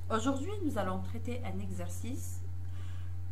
Aujourd'hui, nous allons traiter un exercice,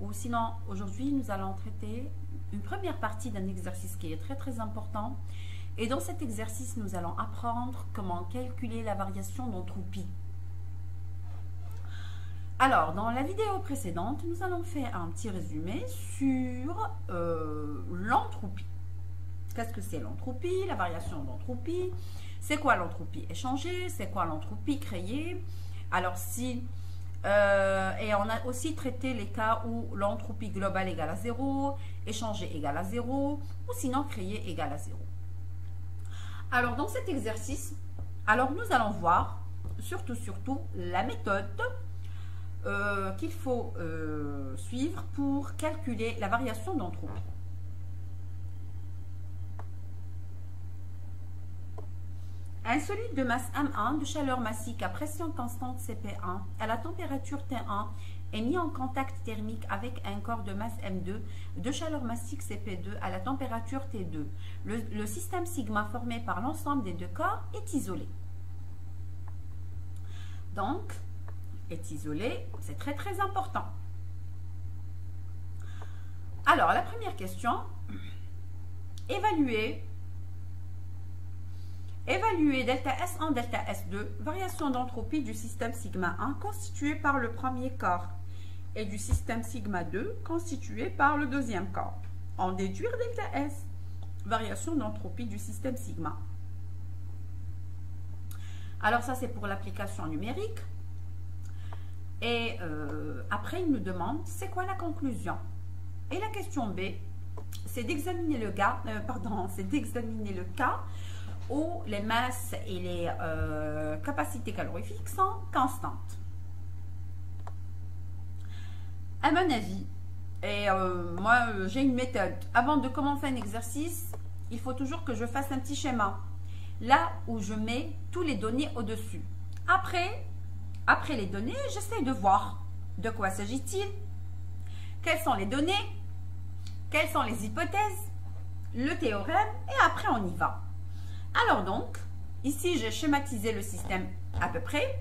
ou sinon, aujourd'hui, nous allons traiter une première partie d'un exercice qui est très important. Et dans cet exercice, nous allons apprendre comment calculer la variation d'entropie. Alors, dans la vidéo précédente, nous allons faire un petit résumé sur l'entropie. Qu'est-ce que c'est l'entropie, la variation d'entropie? C'est quoi l'entropie échangée? C'est quoi l'entropie créée? Alors si, et on a aussi traité les cas où l'entropie globale égale à 0, échangée égale à 0, ou sinon créée égale à 0. Alors dans cet exercice, alors nous allons voir surtout la méthode qu'il faut suivre pour calculer la variation d'entropie. Un solide de masse M1 de chaleur massique à pression constante CP1 à la température T1 est mis en contact thermique avec un corps de masse M2 de chaleur massique CP2 à la température T2. Le système sigma formé par l'ensemble des deux corps est isolé. Donc, est isolé, c'est très important. Alors, la première question, évaluer delta S1, delta S2, variation d'entropie du système sigma 1 constitué par le premier corps et du système sigma 2 constitué par le deuxième corps. En déduire delta S, variation d'entropie du système sigma. Alors ça c'est pour l'application numérique. Et après il nous demande c'est quoi la conclusion. Et la question B, c'est d'examiner le cas où les masses et les capacités calorifiques sont constantes. À mon avis, et moi j'ai une méthode, avant de commencer un exercice, il faut toujours que je fasse un petit schéma, là où je mets tous les données au-dessus. Après les données, j'essaie de voir de quoi s'agit-il, quelles sont les données, quelles sont les hypothèses, le théorème, et après on y va. Alors donc, ici j'ai schématisé le système à peu près.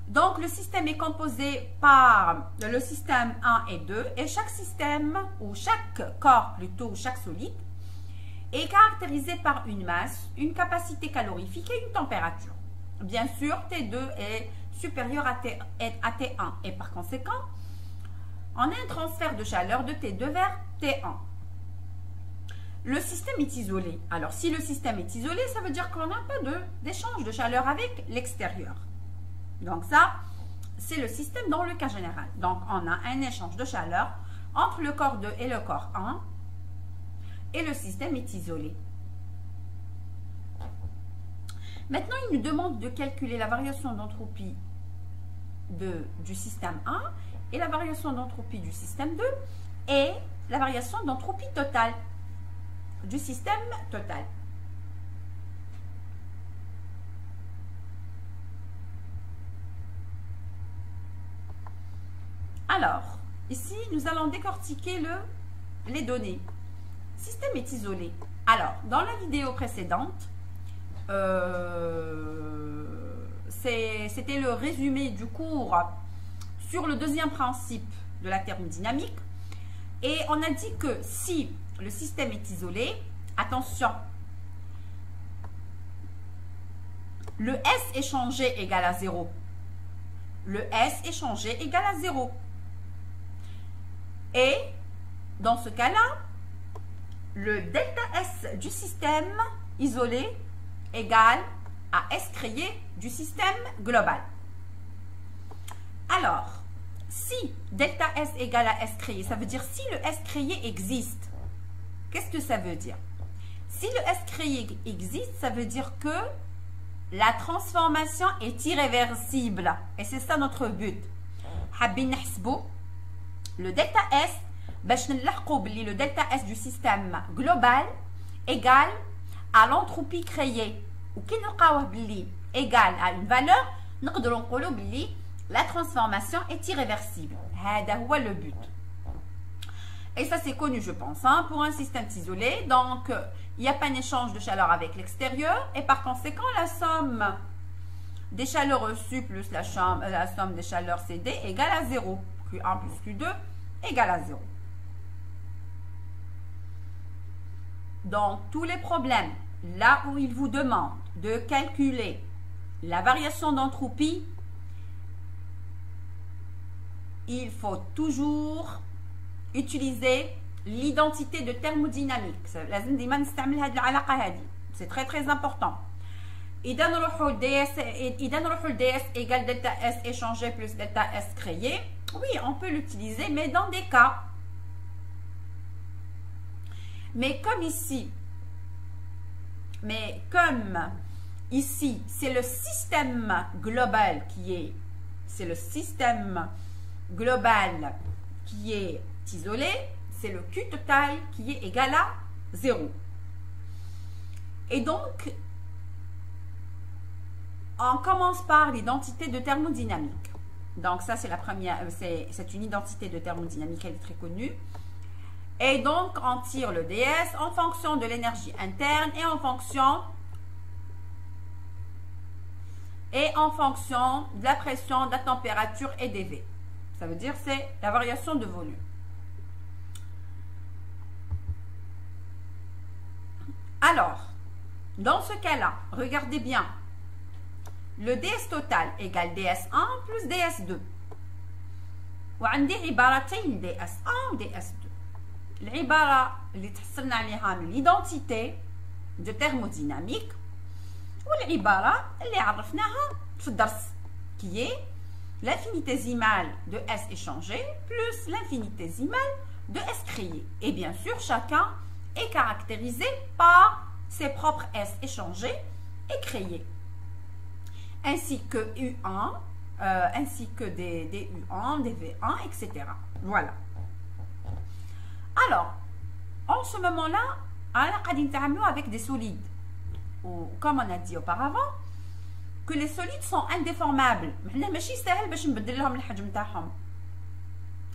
Donc le système est composé par le système 1 et 2 et chaque système, ou chaque corps plutôt, chaque solide, est caractérisé par une masse, une capacité calorifique et une température. Bien sûr, T2 est supérieur à T1 et par conséquent, on a un transfert de chaleur de T2 vers T1. Le système est isolé. Alors, si le système est isolé, ça veut dire qu'on n'a pas d'échange de chaleur avec l'extérieur. Donc ça, c'est le système dans le cas général. Donc, on a un échange de chaleur entre le corps 2 et le corps 1 et le système est isolé. Maintenant, il nous demande de calculer la variation d'entropie du système 1 et la variation d'entropie du système 2 et la variation d'entropie totale du système total. Alors, ici, nous allons décortiquer les données. Le système est isolé. Alors, dans la vidéo précédente, c'était le résumé du cours sur le deuxième principe de la thermodynamique. Et on a dit que si le système est isolé, attention, le S échangé égale à 0. Le S échangé égale à 0. Et dans ce cas-là, le delta S du système isolé égale à S créé du système global. Alors, si delta S égale à S créé, ça veut dire si le S créé existe. Qu'est-ce que ça veut dire? Si le S créé existe, ça veut dire que la transformation est irréversible. Et c'est ça notre but. Le delta S, le delta S du système global égale à l'entropie créée. Ou qui nous égale à une valeur, nous La transformation est irréversible. C'est le but. Et ça, c'est connu, je pense, hein, pour un système isolé. Donc, il n'y a pas un échange de chaleur avec l'extérieur. Et par conséquent, la somme des chaleurs reçues plus la somme des chaleurs cédées égale à 0. Q1 plus Q2 égale à 0. Donc, tous les problèmes, là où il vous demande de calculer la variation d'entropie, il faut toujours utiliser l'identité de thermodynamique. C'est très très important. إذا نروحوا le DS égale delta S échangé plus delta S créé, oui, on peut l'utiliser, mais dans des cas. Mais comme ici, c'est le système global c'est le système global qui est isolé, c'est le Q total qui est égal à 0. Et donc, on commence par l'identité de thermodynamique. Donc, ça, c'est la première, c'est une identité de thermodynamique, elle est très connue. Et donc, on tire le DS en fonction de l'énergie interne et en fonction de la pression, de la température et des V. Ça veut dire c'est la variation de volume. Alors, dans ce cas-là, regardez bien. Le DS total égale DS1 plus DS2. وعندي عبارتين DS1 و DS2. العبارة اللي تحصلنا عليها من l'identité de thermodynamique والعبارة اللي عرفناها في الدرس qui est l'infinitésimale de S échangé plus l'infinitésimale de S créé. Et bien sûr, chacun est caractérisé par ses propres S échangés et créés. Ainsi que U1, ainsi que des U1, des V1, etc. Voilà. Alors, en ce moment-là, on a avec des solides. Ou, comme on a dit auparavant, que les solides sont indéformables.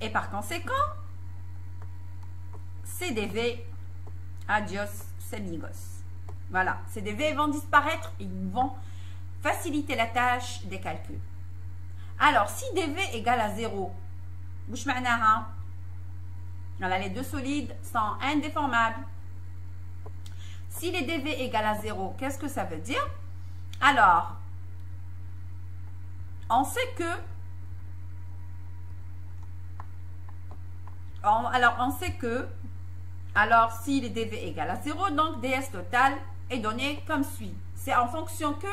Et par conséquent, c'est des V, adios, amigos. Voilà, ces des V vont disparaître et ils vont faciliter la tâche des calculs. Alors, si dV égale à 0, les deux solides sont indéformables. Si les dV égale à 0, qu'est-ce que ça veut dire? Alors, on sait que alors si les dV égale à 0, donc ds total est donné comme suit. C'est en fonction que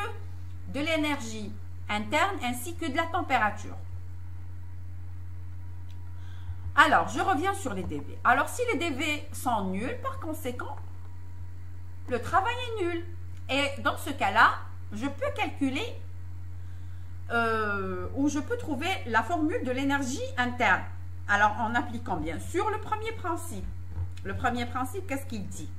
de l'énergie interne ainsi que de la température. Alors, je reviens sur les dV. Alors, si les dV sont nuls, par conséquent, le travail est nul. Et dans ce cas-là, je peux calculer ou je peux trouver la formule de l'énergie interne. Alors, en appliquant bien sûr le premier principe. Le premier principe, qu'est-ce qu'il dit?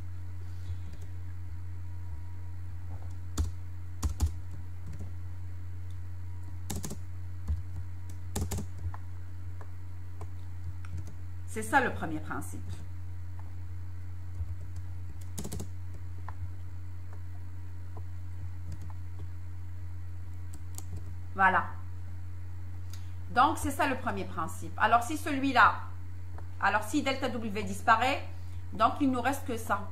C'est ça le premier principe. Voilà. Donc, c'est ça le premier principe. Alors, si celui-là, alors si delta W disparaît, donc il ne nous reste que ça.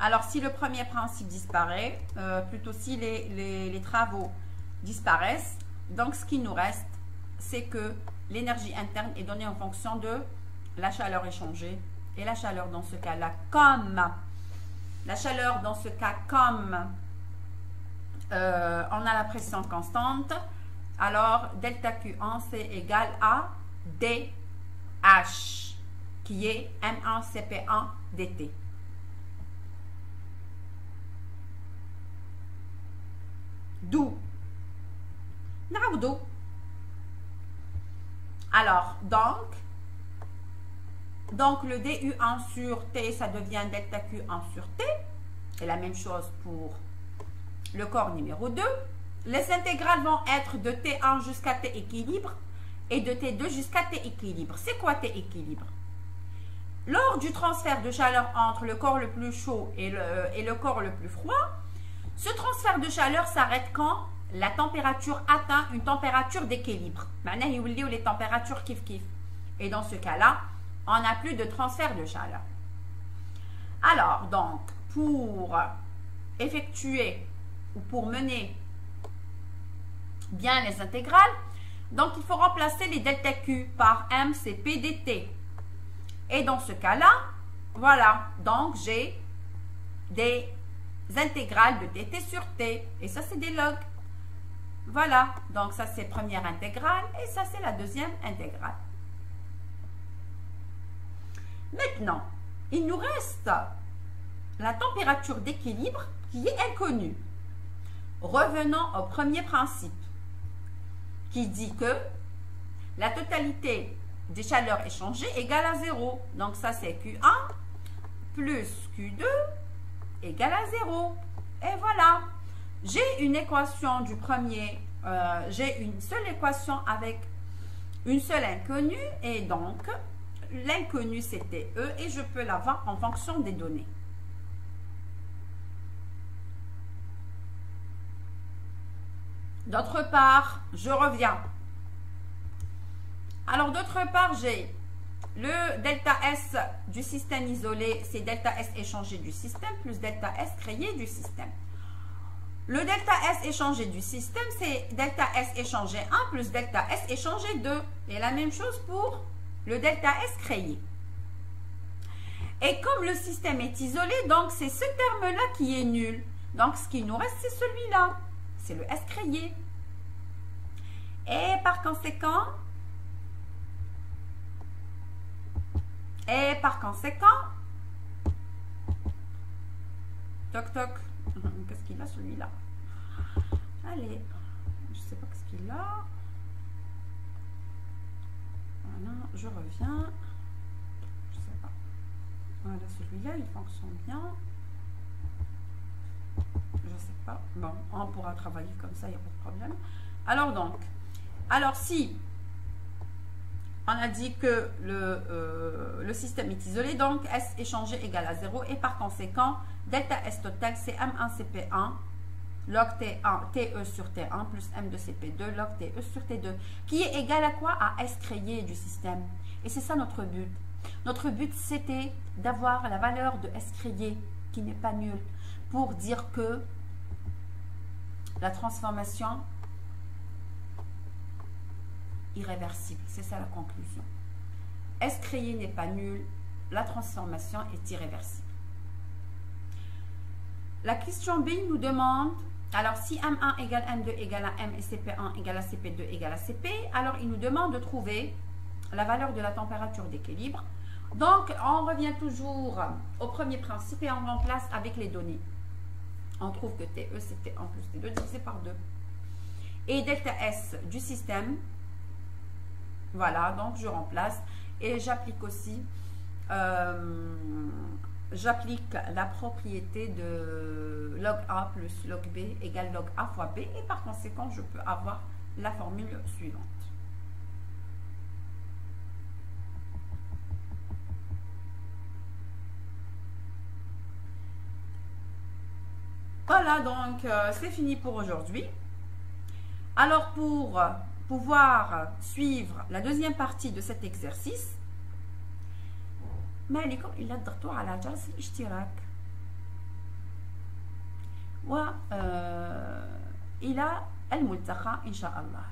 Alors, si le premier principe disparaît, plutôt si les travaux disparaissent, donc ce qui nous reste, c'est que l'énergie interne est donnée en fonction de la chaleur échangée. Et la chaleur dans ce cas-là, comme on a la pression constante, alors delta Q1 c'est égal à DH, qui est M1 CP1 dt. D'où نعوضوا Alors, donc le DU1 sur T, ça devient delta Q1 sur T. Et la même chose pour le corps numéro 2. Les intégrales vont être de T1 jusqu'à T équilibre et de T2 jusqu'à T équilibre. C'est quoi T équilibre? Lors du transfert de chaleur entre le corps le plus chaud et le corps le plus froid, ce transfert de chaleur s'arrête quand la température atteint une température d'équilibre. Maintenant, il y a les températures kiff-kiff. Et dans ce cas-là, on n'a plus de transfert de chaleur. Alors, donc, pour effectuer ou pour mener bien les intégrales, donc il faut remplacer les delta Q par MCP dt. Et dans ce cas-là, voilà, donc j'ai des intégrales de dt sur t. Et ça, c'est des logs. Voilà, donc ça, c'est première intégrale et ça, c'est la deuxième intégrale. Maintenant, il nous reste la température d'équilibre qui est inconnue. Revenons au premier principe qui dit que la totalité des chaleurs échangées égale à 0. Donc ça, c'est Q1 plus Q2 égale à 0. Et voilà. J'ai une équation du premier, j'ai une seule équation avec une seule inconnue. Et donc, l'inconnue, c'était E et je peux l'avoir en fonction des données. D'autre part, je reviens. Alors, d'autre part, j'ai le delta S du système isolé, c'est delta S échangé du système plus delta S créé du système. Le delta S échangé du système, c'est delta S échangé 1 plus delta S échangé 2. Et la même chose pour le delta S créé. Et comme le système est isolé, donc c'est ce terme-là qui est nul. Donc, ce qui nous reste, c'est celui-là. C'est le S créé. Et par conséquent, toc toc, qu'est-ce qu'il a celui-là? Allez, je sais pas ce qu'il a. Voilà, je reviens. Je sais pas. Voilà, celui-là, il fonctionne bien. Je sais pas. Bon, on pourra travailler comme ça, il n'y a pas de problème. Alors donc, si on a dit que le système est isolé, donc S échangé égale à 0 et par conséquent, delta S total, c'est M1 CP1 log T1, TE sur T1 plus M de CP2 log TE sur T2 qui est égal à quoi? À S créé du système. Et c'est ça notre but. Notre but, c'était d'avoir la valeur de S créé qui n'est pas nulle pour dire que la transformation irréversible. C'est ça la conclusion. S créé n'est pas nul, la transformation est irréversible. La question B nous demande, alors si M1 égale M2 égale à M et CP1 égale à CP2 égale à CP, alors il nous demande de trouver la valeur de la température d'équilibre. Donc, on revient toujours au premier principe et on remplace avec les données. On trouve que TE, c'était en plus T2 divisé par 2. Et delta S du système, voilà, donc je remplace. Et j'applique aussi, j'applique la propriété de log A plus log B égale log A fois B. Et par conséquent, je peux avoir la formule suivante. Voilà, donc c'est fini pour aujourd'hui. Alors, pour pouvoir suivre la deuxième partie de cet exercice, ما عليكم إلا تضغطوا على جرس الاشتراك وإلى الملتقى إن شاء الله.